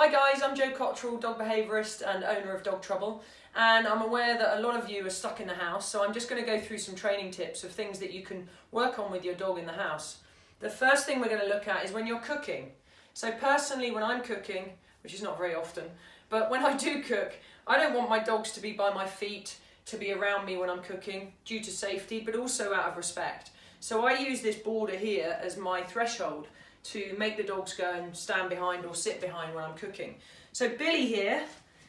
Hi guys, I'm Cottrell, dog behaviourist and owner of Dog Trouble, and I'm aware that a lot of you are stuck in the house, so I'm just going to go through some training tips of things that you can work on with your dog in the house. The first thing we're going to look at is when you're cooking. So personally, when I'm cooking, which is not very often, but when I do cook, I don't want my dogs to be by my feet, to be around me when I'm cooking, due to safety, but also out of respect. So I use this border here as my threshold to make the dogs go and stand behind or sit behind when I'm cooking. So Billy here,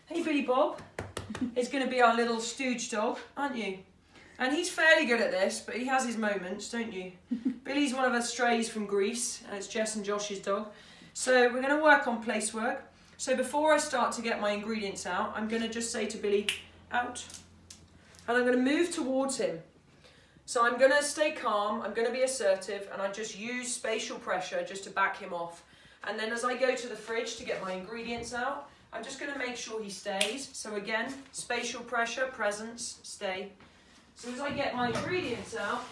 hey Billy Bob, is going to be our little stooge dog, aren't you? And he's fairly good at this, but he has his moments, don't you? Billy's one of our strays from Greece, and it's Jess and Josh's dog. So we're going to work on place work. So before I start to get my ingredients out, I'm going to just say to Billy, out. And I'm going to move towards him. So I'm going to stay calm, I'm going to be assertive, and I just use spatial pressure just to back him off. And then as I go to the fridge to get my ingredients out, I'm just going to make sure he stays. So again, spatial pressure, presence, stay. So as I get my ingredients out,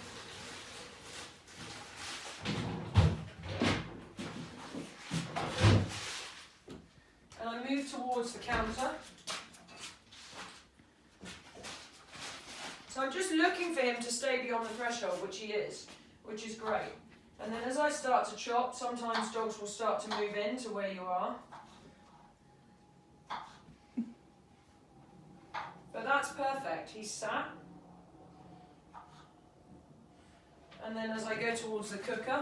and I move towards the counter. So I'm just looking for him to stay beyond the threshold, which he is, which is great. And then as I start to chop, sometimes dogs will start to move in to where you are. But that's perfect, he's sat. And then as I go towards the cooker,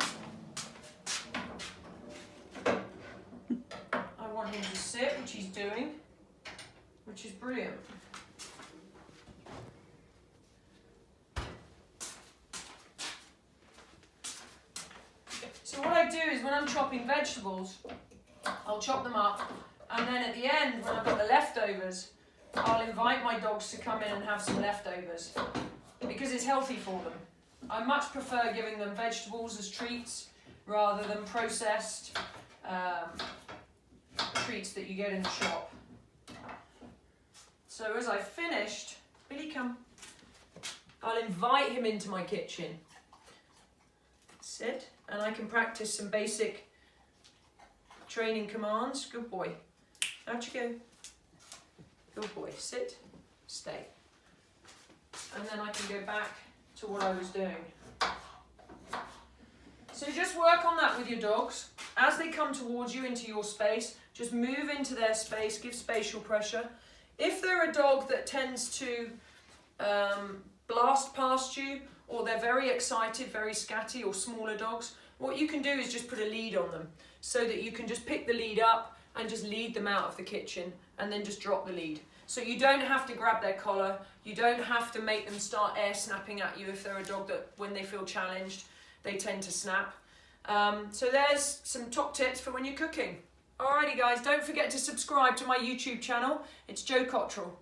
I want him to sit, which he's doing, which is brilliant. So what I do is when I'm chopping vegetables, I'll chop them up, and then at the end, when I've got the leftovers, I'll invite my dogs to come in and have some leftovers, because it's healthy for them. I much prefer giving them vegetables as treats, rather than processed treats that you get in the shop. So as I've finished, Billy come, I'll invite him into my kitchen. Sit. And I can practice some basic training commands. Good boy. Out you go. Good boy. Sit. Stay. And then I can go back to what I was doing. So just work on that with your dogs. As they come towards you into your space, just move into their space, give spatial pressure. If they're a dog that tends to blast past you, or they're very excited, very scatty, or smaller dogs, what you can do is just put a lead on them so that you can just pick the lead up and just lead them out of the kitchen and then just drop the lead. So you don't have to grab their collar, you don't have to make them start air snapping at you if they're a dog that when they feel challenged, they tend to snap. So there's some top tips for when you're cooking. Alrighty guys, don't forget to subscribe to my YouTube channel. It's Cottrell.